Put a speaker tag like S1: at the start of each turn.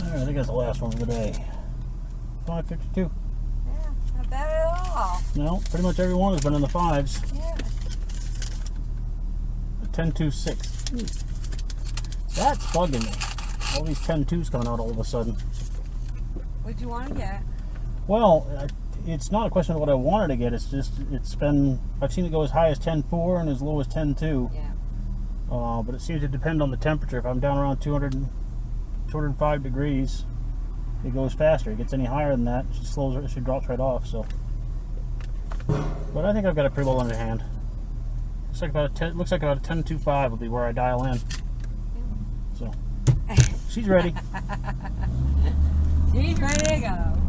S1: I think that's the last one of the day. 552.
S2: Yeah, not bad at all.
S1: No, pretty much every one has been in the fives.
S2: Yeah.
S1: 10.26. That's bugging me. All these 10.2s coming out all of a sudden.
S2: What'd you want to get?
S1: Well, it's not a question of what I wanted to get. It's just, I've seen it go as high as 10.4 and as low as 10.2.
S2: Yeah.
S1: But it seems to depend on the temperature. If I'm down around 205 degrees, it goes faster. It gets any higher than that, she drops right off. So, but I think I've got it pretty well under hand. Looks like about a 10.25 will be where I dial in. So, she's ready.
S2: She's ready to go.